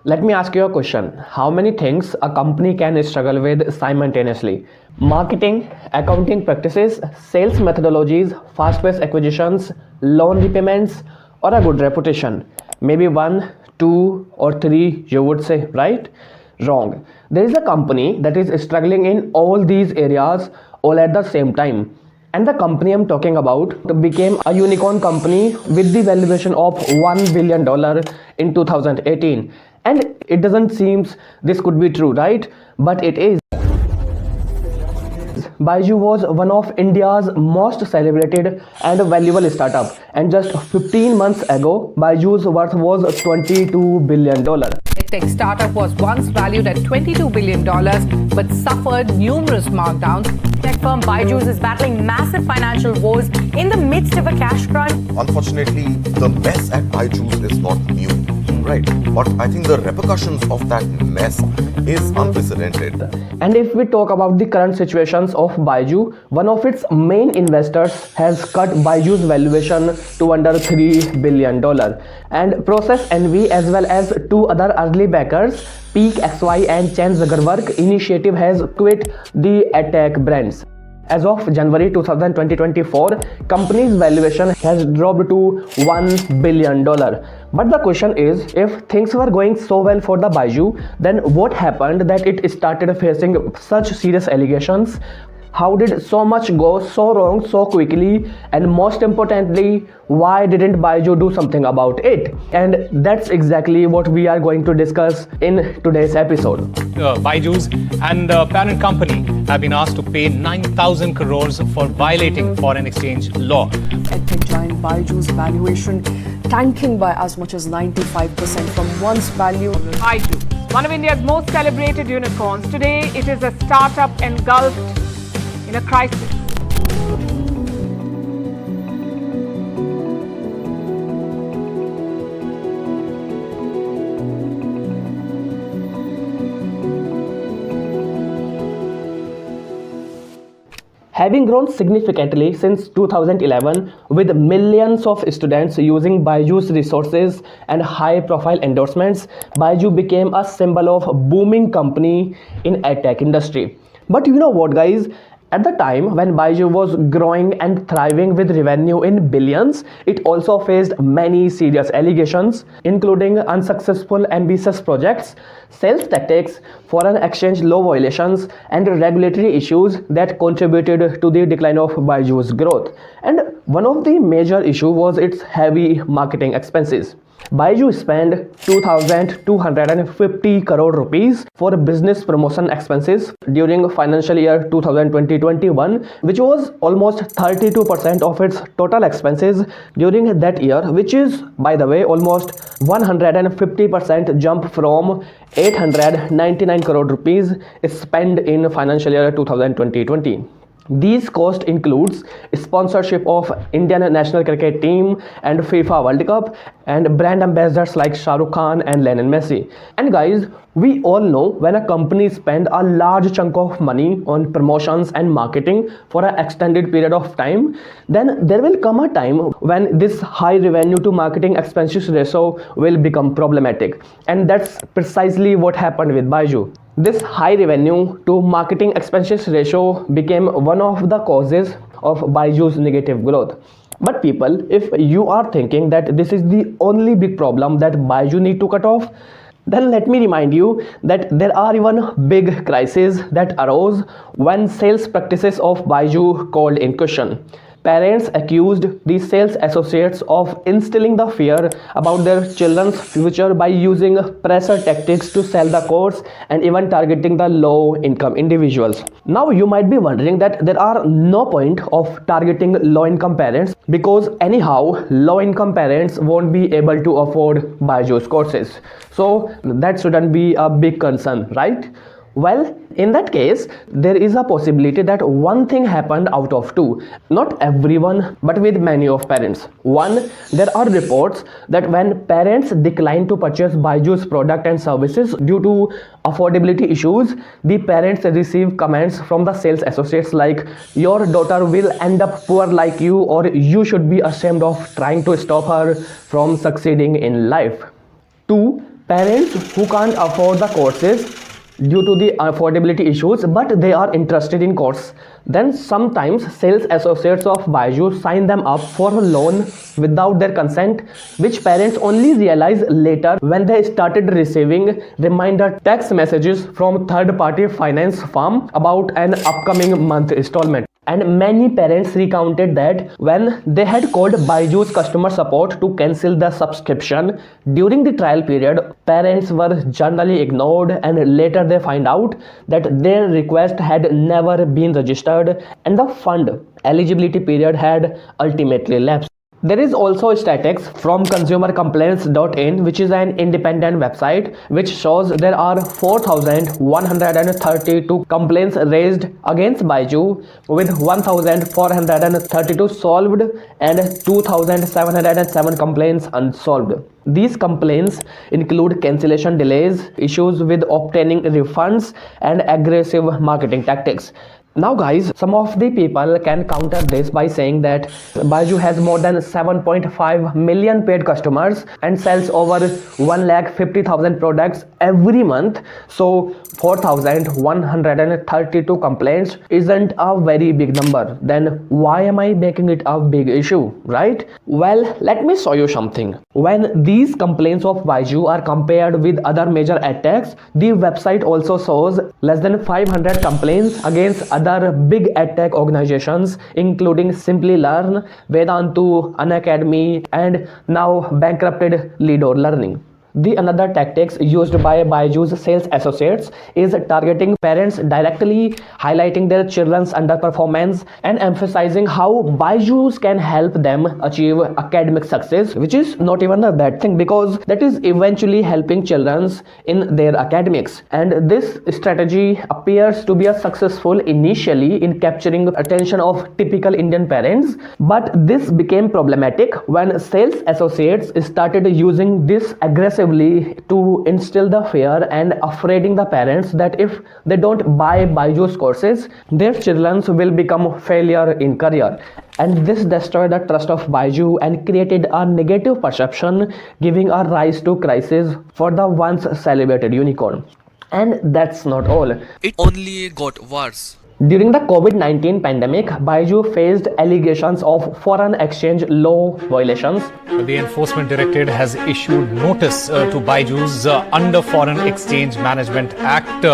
Let me ask you a question. How many things a company can struggle with simultaneously? Marketing, accounting practices, sales methodologies, fast-paced acquisitions, loan repayments, or a good reputation? Maybe one, two, or three, you would say, right? Wrong. There is a company that is struggling in all these areas all at the same time. And the company I'm talking about became a unicorn company with the valuation of $1 billion in 2018. And it doesn't seem this could be true, right? But it is. Byju was one of India's most celebrated and valuable startup. And just 15 months ago, Byju's worth was $22 billion. Edtech startup was once valued at $22 billion but suffered numerous markdowns. Tech firm Byju is battling massive financial woes in the midst of a cash crunch. Unfortunately, the mess at Byju is not new, right? But I think the repercussions of that mess is unprecedented. And if we talk about the current situations of Byju, one of its main investors has cut Byju's valuation to under $3 billion. And Prosus NV as well as two other early backers, Peak XY and Chan Zuckerberg Initiative, has quit the Edtech brands. As of January 2024, company's valuation has dropped to $1 billion. But the question is, if things were going so well for the Byju, then what happened that it started facing such serious allegations? How did so much go so wrong so quickly? And most importantly, why didn't Byju do something about it? And that's exactly what we are going to discuss in today's episode. Byju's and the parent company have been asked to pay 9,000 crores for violating foreign exchange law. Edtech giant Byju's valuation tanking by as much as 95% from once valued. Byju, one of India's most celebrated unicorns. Today, it is a startup engulfed in a crisis. Having grown significantly since 2011 with millions of students using Byju's resources and high-profile endorsements, Byju became a symbol of booming company in Edtech industry. But you know what, guys? At the time when Byju was growing and thriving with revenue in billions, it also faced many serious allegations, including unsuccessful ambitious projects, sales tactics, foreign exchange law violations, and regulatory issues that contributed to the decline of Byju's growth. And one of the major issues was its heavy marketing expenses. Byju spent 2,250 crore rupees for business promotion expenses during financial year 2020-21, which was almost 32% of its total expenses during that year, which is, by the way, almost 150% jump from 899 crore rupees spent in financial year 2020-20. These costs includes sponsorship of Indian national cricket team and FIFA World Cup and brand ambassadors like Shah Rukh Khan and Lionel Messi. And guys, we all know when a company spend a large chunk of money on promotions and marketing for an extended period of time, then there will come a time when this high revenue to marketing expenses ratio will become problematic. And that's precisely what happened with Byju. This high revenue to marketing expenses ratio became one of the causes of Byju's negative growth. But people, if you are thinking that this is the only big problem that Byju need to cut off, then let me remind you that there are even big crises that arose when sales practices of Byju called in question. Parents accused the sales associates of instilling the fear about their children's future by using pressure tactics to sell the course and even targeting the low-income individuals. Now you might be wondering that there are no point of targeting low-income parents because anyhow low-income parents won't be able to afford Byju's courses. So that shouldn't be a big concern, right? Well, in that case, there is a possibility that one thing happened out of two. Not everyone, but with many of parents. One, there are reports that when parents decline to purchase Byju's product and services due to affordability issues, the parents receive comments from the sales associates like, "Your daughter will end up poor like you," or "You should be ashamed of trying to stop her from succeeding in life." Two, Parents who can't afford the courses due to the affordability issues, but they are interested in course, then sometimes sales associates of Byju sign them up for a loan without their consent, which parents only realize later when they started receiving reminder text messages from third-party finance firm about an upcoming month installment. And many parents recounted that when they had called Byju's customer support to cancel the subscription during the trial period, parents were generally ignored, and later they find out that their request had never been registered and the fund eligibility period had ultimately lapsed. There is also statistics from consumercomplaints.in, which is an independent website which shows there are 4,132 complaints raised against Byju, with 1,432 solved and 2,707 complaints unsolved. These complaints include cancellation delays, issues with obtaining refunds, and aggressive marketing tactics. Now guys, some of the people can counter this by saying that Byju has more than 7.5 million paid customers and sells over 150,000 products every month. So 4,132 complaints isn't a very big number. Then why am I making it a big issue, right? Well, let me show you something. When these complaints of Byju are compared with other major edtechs, the website also shows less than 500 complaints against other big edtech organizations, including Simply Learn, Vedantu, Unacademy, and now bankrupted Lido Learning. The another tactics used by Byju's sales associates is targeting parents directly, highlighting their children's underperformance and emphasizing how Byju's can help them achieve academic success, which is not even a bad thing because that is eventually helping children in their academics. And this strategy appears to be a successful initially in capturing attention of typical Indian parents, but this became problematic when sales associates started using this aggressively to instill the fear and afraiding the parents that if they don't buy Byju's courses, their children will become failure in career. And this destroyed the trust of Byju and created a negative perception, giving a rise to crisis for the once celebrated unicorn. And that's not all. It only got worse. During the COVID-19 pandemic, Byju faced allegations of foreign exchange law violations. The Enforcement Directorate has issued notice to Byju's under Foreign Exchange Management Act,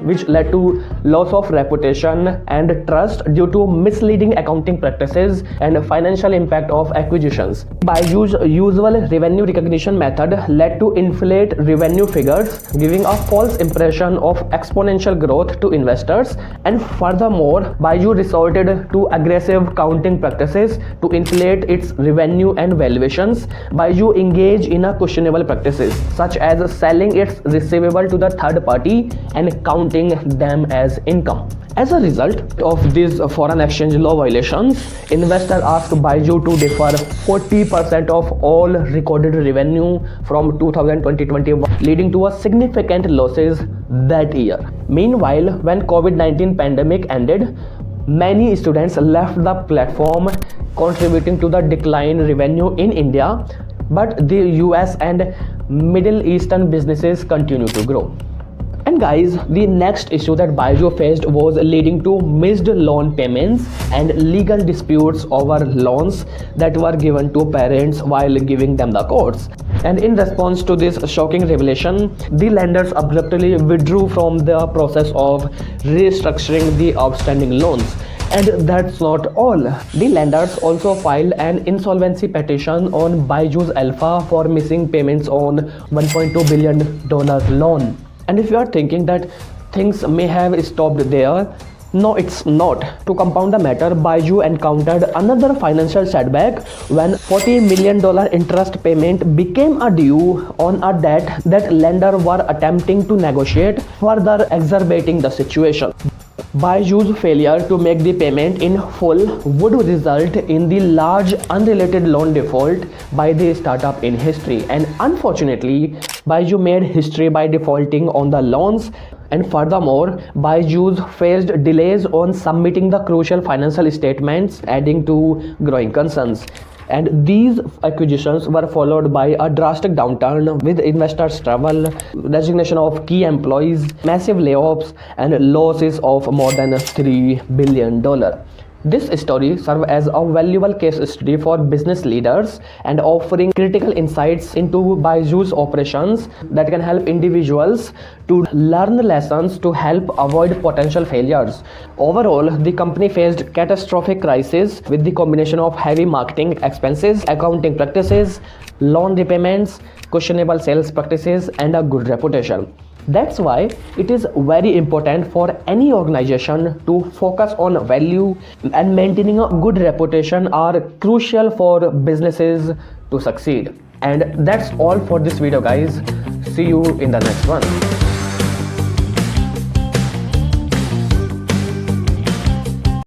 which led to loss of reputation and trust due to misleading accounting practices and financial impact of acquisitions. Byju's usual revenue recognition method led to inflate revenue figures, giving a false impression of exponential growth to investors, and furthermore, Byju resorted to aggressive counting practices to inflate its revenue and valuations. Byju engaged in a questionable practices such as selling its receivable to the third party and counting them as income. As a result of these foreign exchange law violations, investors asked Byju to defer 40% of all recorded revenue from 2020-21, leading to a significant losses that year. Meanwhile, when COVID-19 pandemic ended, many students left the platform, contributing to the decline revenue in India, but the US and Middle Eastern businesses continue to grow. And guys, the next issue that Byju faced was leading to missed loan payments and legal disputes over loans that were given to parents while giving them the course. And in response to this shocking revelation, the lenders abruptly withdrew from the process of restructuring the outstanding loans. And that's not all. The lenders also filed an insolvency petition on Byju's Alpha for missing payments on $1.2 billion loan. And if you are thinking that things may have stopped there, no, it's not. To compound the matter, Byju encountered another financial setback when $40 million interest payment became a due on a debt that lenders were attempting to negotiate, further exacerbating the situation. Byju's failure to make the payment in full would result in the large unrelated loan default by the startup in history. And unfortunately, Byju made history by defaulting on the loans. And furthermore, Byju's faced delays on submitting the crucial financial statements, adding to growing concerns. And these acquisitions were followed by a drastic downturn with investors' travel, resignation of key employees, massive layoffs, and losses of more than $3 billion. This story serves as a valuable case study for business leaders and offering critical insights into Byju's operations that can help individuals to learn lessons to help avoid potential failures. Overall, the company faced catastrophic crisis with the combination of heavy marketing expenses, accounting practices, loan repayments, questionable sales practices, and a good reputation. That's why it is very important for any organization to focus on value, and maintaining a good reputation are crucial for businesses to succeed. And that's all for this video, guys. See you in the next one.